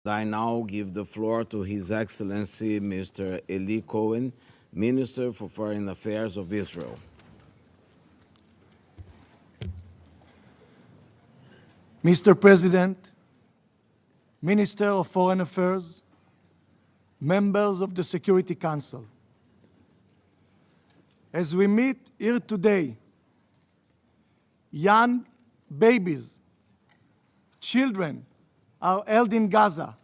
I now give the floor to His Excellency Mr. Eli Cohen, Minister for Foreign Affairs of Israel. Mr. President, Minister of Foreign Affairs, members of the Security Council, as we meet here today, young babies, children are held in Gaza.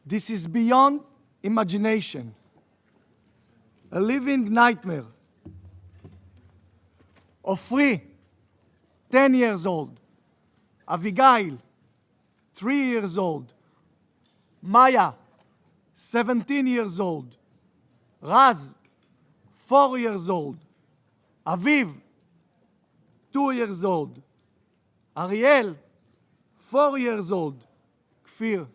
This is beyond imagination, a living nightmare. Ofri, 10 years old, Avigail, 3 years old, Maya, 17 years old, Raz, 4 years old, Aviv, 2 years old, Ariel, 4 years old, Kfir,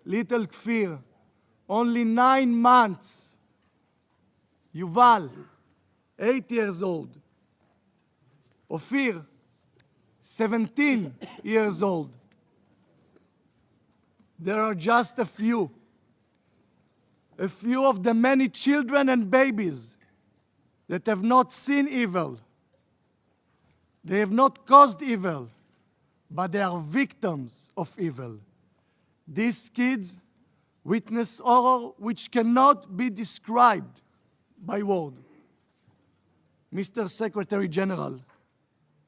little Kfir, only 9 months, Yuval, 8 years old, Ofir, 17 years old. There are just a few of the many children and babies that have not seen evil. They have not caused evil, but they are victims of evil. These kids witness horror which cannot be described by words. Mr. Secretary General,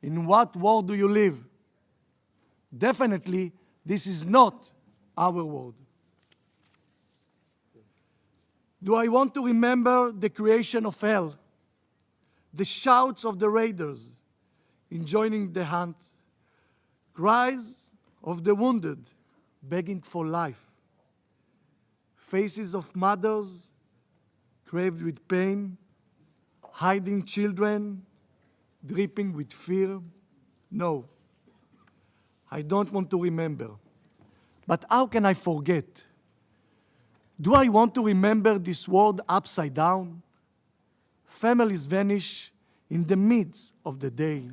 in what world do you live? Definitely, this is not our world. Do I want to remember the creation of hell, the shouts of the raiders in joining the hunt, cries of the wounded begging for life, faces of mothers craved with pain, hiding children, dripping with fear? No, I don't want to remember. But how can I forget? Do I want to remember this world upside down? Families vanish in the midst of the day.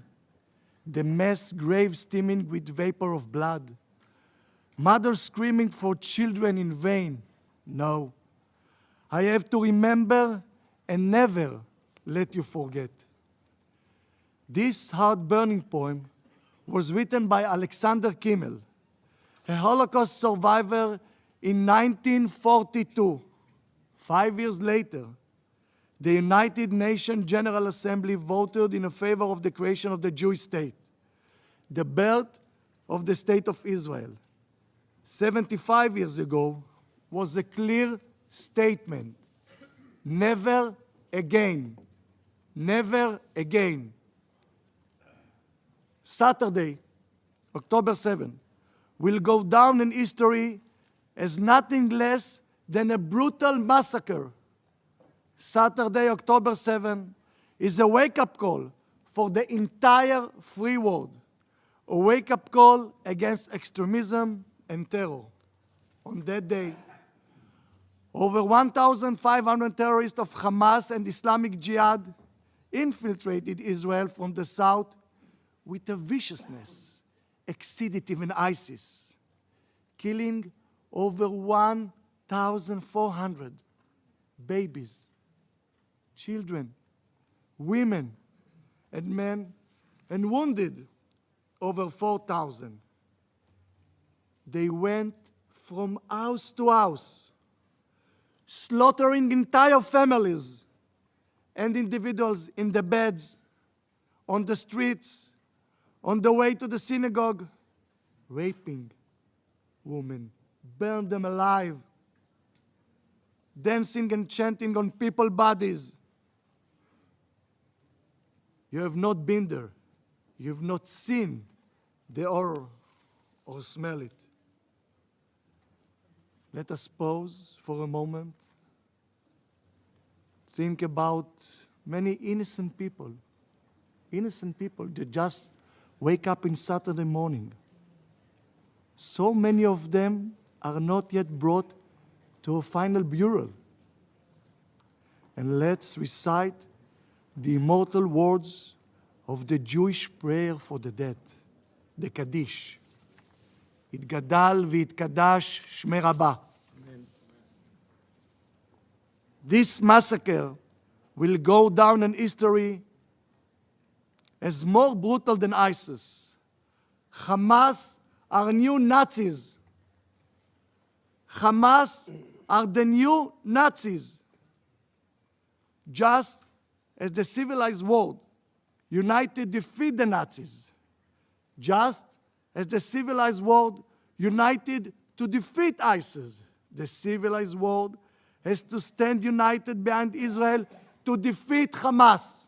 The mass grave steaming with vapor of blood. Mothers screaming for children in vain. No, I have to remember and never let you forget. This heart-burning poem was written by Alexander Kimmel, a Holocaust survivor in 1942. 5 years later, the United Nations General Assembly voted in favor of the creation of the Jewish state, the birth of the State of Israel. 75 years ago was a clear statement: never again, never again. Saturday, October 7, will go down in history as nothing less than a brutal massacre. Saturday, October 7, is a wake-up call for the entire free world, a wake-up call against extremism and terror. On that day, over 1,500 terrorists of Hamas and Islamic Jihad infiltrated Israel from the south with a viciousness exceeded even ISIS, killing over 1,400 babies, children, women, and men, and wounded over 4,000. They went from house to house, slaughtering entire families and individuals in the beds, on the streets, on the way to the synagogue, raping women, burned them alive, dancing and chanting on people's bodies. You have not been there. You have not seen the horror or smell it. Let us pause for a moment. Think about many innocent people that just wake up in Saturday morning. So many of them are not yet brought to a final burial. And let's recite the immortal words of the Jewish prayer for the dead, the Kaddish. יתגדל ויתקדש שמי רבה. This massacre will go down in history as more brutal than ISIS. Hamas are new Nazis. Hamas are the new Nazis. Just as the civilized world united defeat the Nazis, just as the civilized world united to defeat ISIS, the civilized world has to stand united behind Israel to defeat Hamas.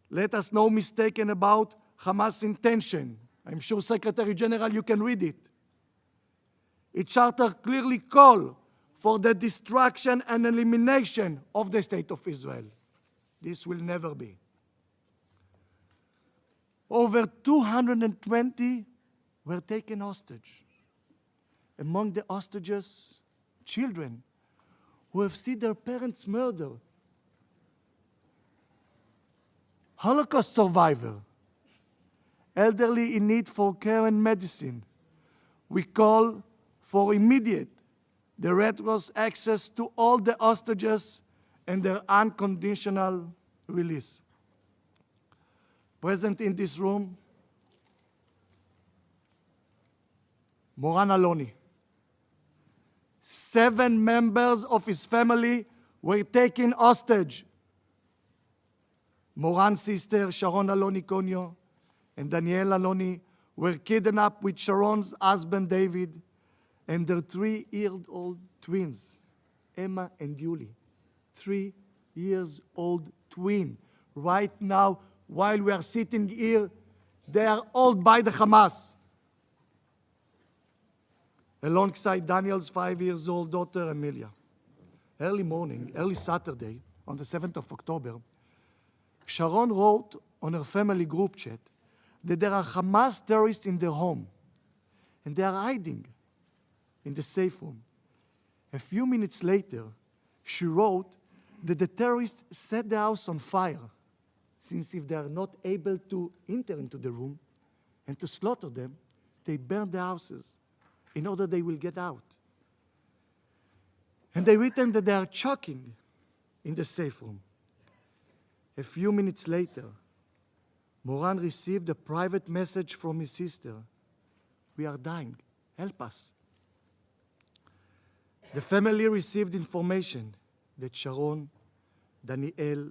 Let us not mistaken about Hamas' intention. I'm sure, Secretary General, you can read it. Its charter clearly calls for the destruction and elimination of the State of Israel. This will never be. Over 220 were taken hostage. Among the hostages, children who have seen their parents murdered. Holocaust survivor, elderly in need for care and medicine. We call for immediate, the Red Cross access to all the hostages and their unconditional release. Present in this room, Moran Aloni. 7 members of his family were taken hostage. Moran's sister, Sharon Aloni Konyo, and Danielle Aloni were kidnapped with Sharon's husband, David, and their 3-year-old twins, Emma and Yuli. 3-year-old twin. Right now, while we are sitting here, they are all by the Hamas. Alongside Daniel's 5-year-old daughter, Amelia. Early morning, early Saturday, on the 7th of October, Sharon wrote on her family group chat that there are Hamas terrorists in their home, and they are hiding in the safe room. A few minutes later, she wrote that the terrorists set the house on fire, since if they are not able to enter into the room and to slaughter them, they burn the houses in order they will get out. And they written that they are choking in the safe room. A few minutes later, Moran received a private message from his sister. We are dying. Help us. The family received information that Sharon, Daniel,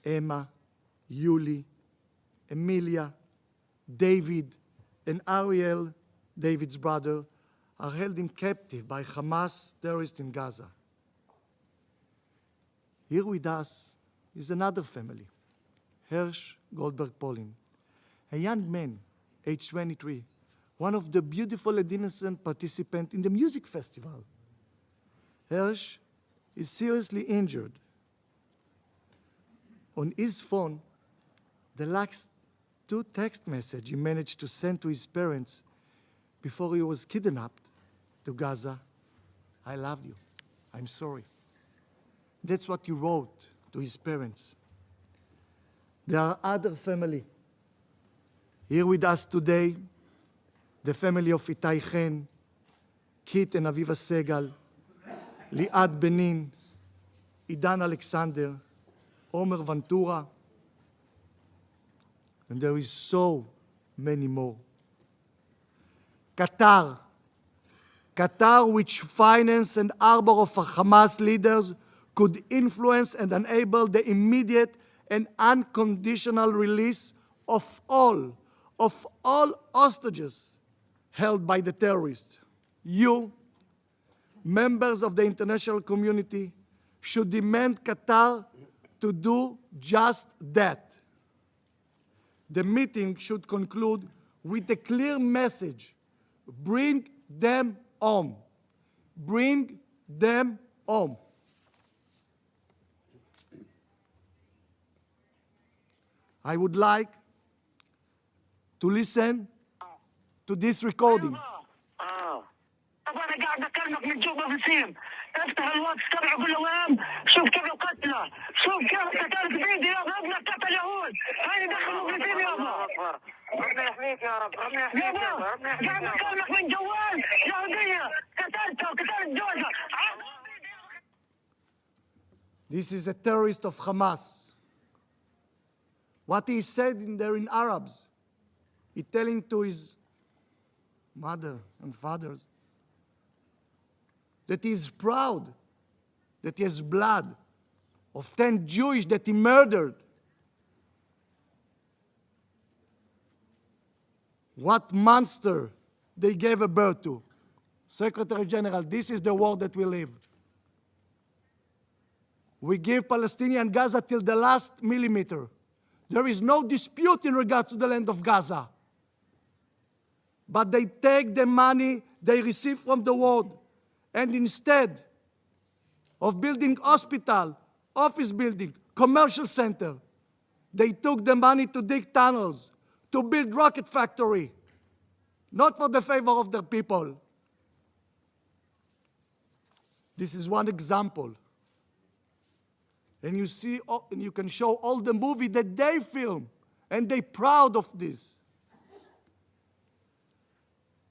Emma, Yuli, Emilia, David, and Ariel, David's brother, are held in captive by Hamas terrorists in Gaza. Here with us is another family, Hirsch Goldberg-Polin, a young man, age 23, one of the beautiful and innocent participants in the music festival. Hirsch is seriously injured. On his phone, the last 2 text messages he managed to send to his parents before he was kidnapped to Gaza. I love you. I'm sorry. That's what he wrote to his parents. There are other family here with us today, the family of Itai Chen, Kit and Aviva Segal, Liad Benin, Idan Alexander, Omer Ventura, and there is so many more. Qatar, which financed and harbor of Hamas leaders, could influence and enable the immediate and unconditional release of all hostages held by the terrorists. You, members of the international community, should demand Qatar to do just that. The meeting should conclude with a clear message: bring them home. Bring them home. I would like to listen to this recording. طب انا قاعد اكلمك من جوا بسيم افتح الواتس تبعه قول له وين شوف كيف القتلى شوف كيف قتلت بيدي يابا ابنك قتل يهود هاي دخلوا بسيم يابا ربنا يحميك يا رب، ربنا يحميك يا رب، ربنا يحميك يا رب. كلمك من جوال يهودية قتلتها وقتلت جوزها. This is a terrorist of Hamas. What he said in there in Arabs, he's telling to his mother and fathers that he is proud that he has blood of 10 Jewish that he murdered. What monster they gave a birth to. Secretary General, this is the world that we live. We give Palestinian Gaza till the last millimeter. There is no dispute in regards to the land of Gaza. But they take the money they receive from the world, and instead of building hospital, office building, commercial center, they took the money to dig tunnels, to build rocket factory, not for the favor of the people. This is one example. And you see, and you can show all the movie that they film, and they're proud of this.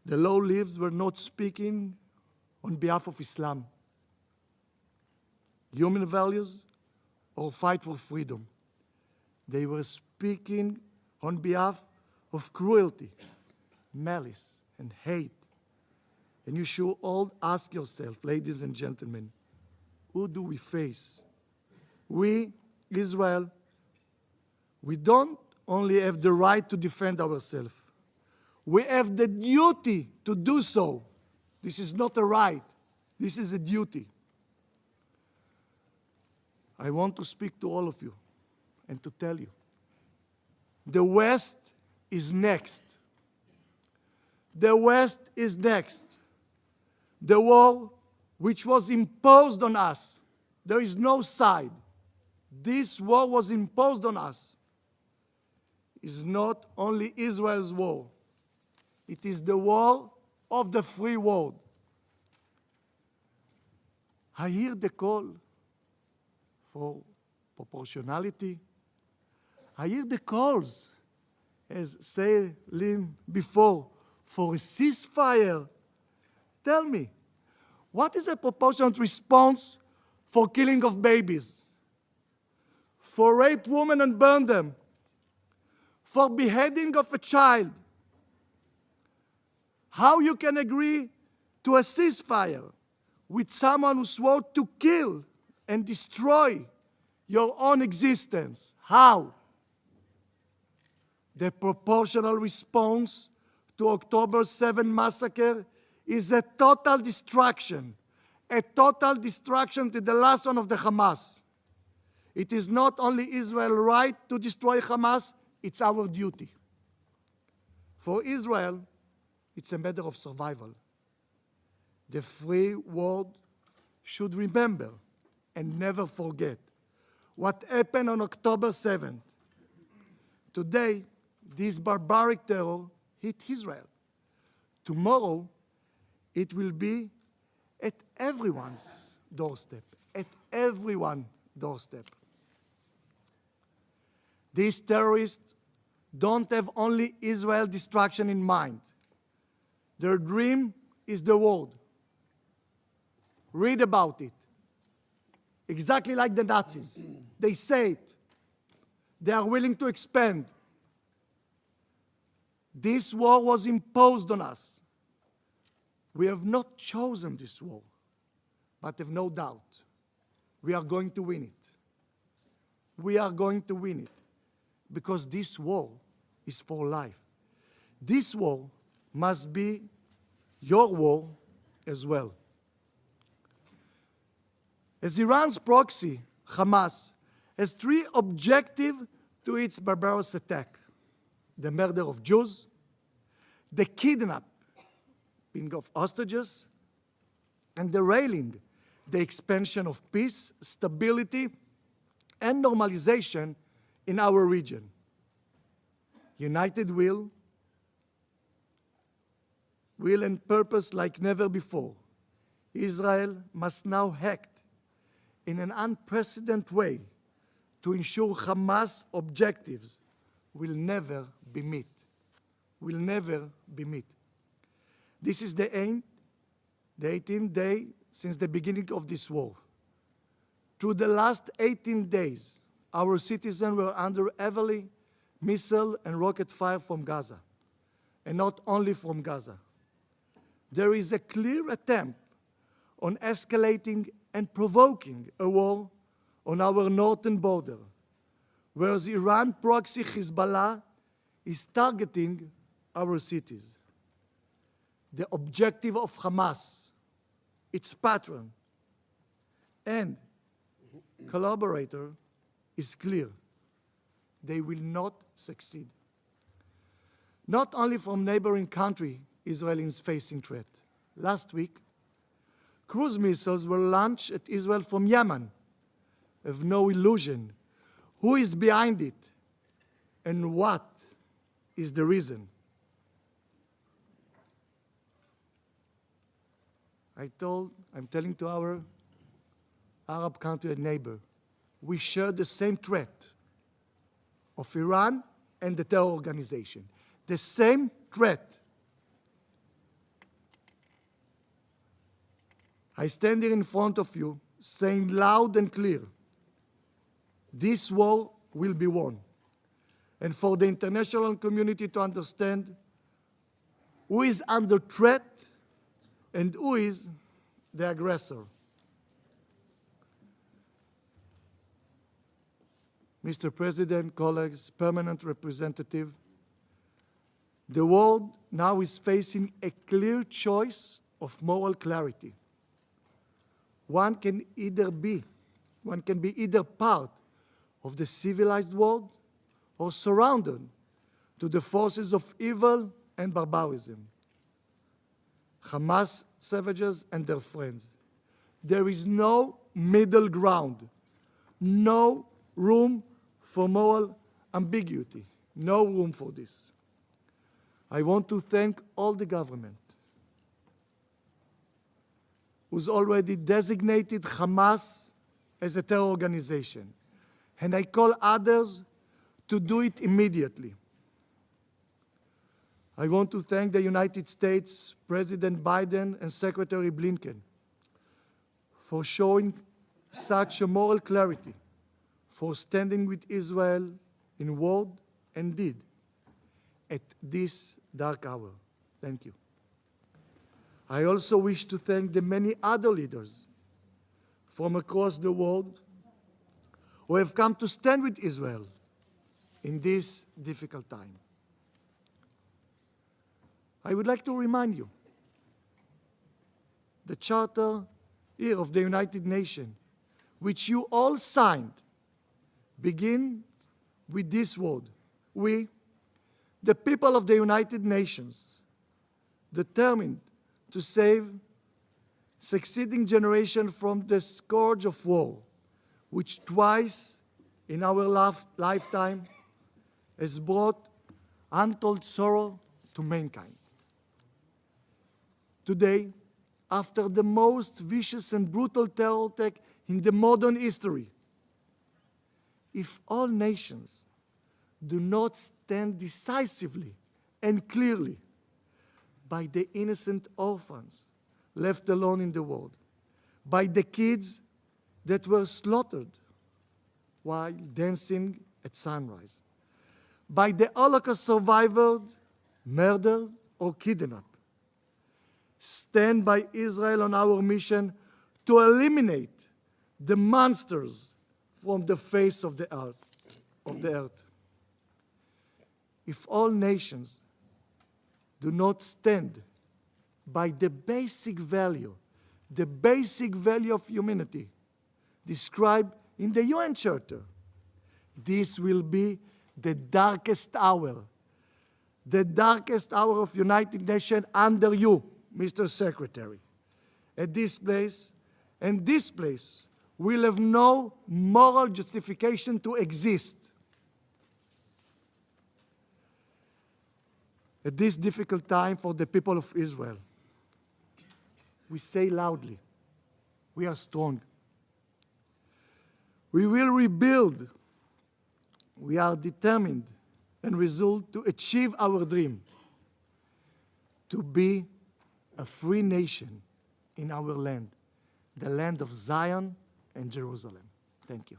The low-lives were not speaking on behalf of Islam, human values, or fight for freedom. They were speaking on behalf of cruelty, malice, and hate. And you should all ask yourself, ladies and gentlemen, who do we face? We, Israel, we don't only have the right to defend ourselves. We have the duty to do so. This is not a right. This is a duty. I want to speak to all of you and to tell you, the West is next. The West is next. The war which was imposed on us, there is no side. This war was imposed on us. Is not only Israel's war. It is the war of the free world. I hear the call for proportionality. I hear the calls, as said Lynn before, for a ceasefire. Tell me, what is a proportionate response for killing of babies? For rape women and burn them? For beheading of a child? How you can agree to a ceasefire with someone who swore to kill and destroy your own existence? How? The proportional response to October 7 massacre is a total destruction to the last one of the Hamas. It is not only Israel's right to destroy Hamas, it's our duty. For Israel, it's a matter of survival. The free world should remember and never forget what happened on October 7th. Today, this barbaric terror hit Israel. Tomorrow, it will be at everyone's doorstep, at everyone's doorstep. These terrorists don't have only Israel destruction in mind. Their dream is the world. Read about it. Exactly like the Nazis. They say it. They are willing to expand. This war was imposed on us. We have not chosen this war, but have no doubt we are going to win it. We are going to win it because this war is for life. This war must be your war as well. As Iran's proxy, Hamas, has three objectives to its barbarous attack: the murder of Jews, the kidnapping of hostages, and derailing the expansion of peace, stability, and normalization in our region. United will and purpose like never before. Israel must now act in an unprecedented way to ensure Hamas objectives will never be met. will never be met. This is the 18th day since the beginning of this war. Through the last 18 days, our citizens were under heavily missile and rocket fire from Gaza, and not only from Gaza. There is a clear attempt on escalating and provoking a war on our northern border, where the Iran proxy Hezbollah is targeting our cities. The objective of Hamas, its patron, and collaborator is clear. They will not succeed. Not only from neighboring country, Israel is facing threat. Last week, cruise missiles were launched at Israel from Yemen. Have no illusion who is behind it and what is the reason. I'm telling to our Arab country and neighbor, we share the same threat of Iran and the terror organization. The same threat. I stand here in front of you saying loud and clear, this war will be won. And for the international community to understand who is under threat and who is the aggressor. Mr. President, colleagues, permanent representative, the world now is facing a clear choice of moral clarity. One can be either part of the civilized world or surrounded to the forces of evil and barbarism. Hamas savages and their friends. There is no middle ground, no room for moral ambiguity, no room for this. I want to thank all the government who's already designated Hamas as a terror organization, and I call others to do it immediately. I want to thank the United States, President Biden and Secretary Blinken for showing such a moral clarity, for standing with Israel in word and deed at this dark hour. Thank you. I also wish to thank the many other leaders from across the world who have come to stand with Israel in this difficult time. I would like to remind you, the Charter here of the United Nations, which you all signed, begins with this word: we, the people of the United Nations, determined to save succeeding generations from the scourge of war, which twice in our lifetime has brought untold sorrow to mankind. Today, after the most vicious and brutal terror attack in the modern history, if all nations do not stand decisively and clearly by the innocent orphans left alone in the world, by the kids that were slaughtered while dancing at sunrise, by the Holocaust survivors, murdered or kidnapped, stand by Israel on our mission to eliminate the monsters from the face of the earth. If all nations do not stand by the basic value of humanity described in the UN Charter, this will be the darkest hour of United Nations under you, Mr. Secretary. At this place, will have no moral justification to exist. At this difficult time for the people of Israel, we say loudly, we are strong. We will rebuild. We are determined and resolved to achieve our dream. to be a free nation in our land, the land of Zion and Jerusalem. Thank you.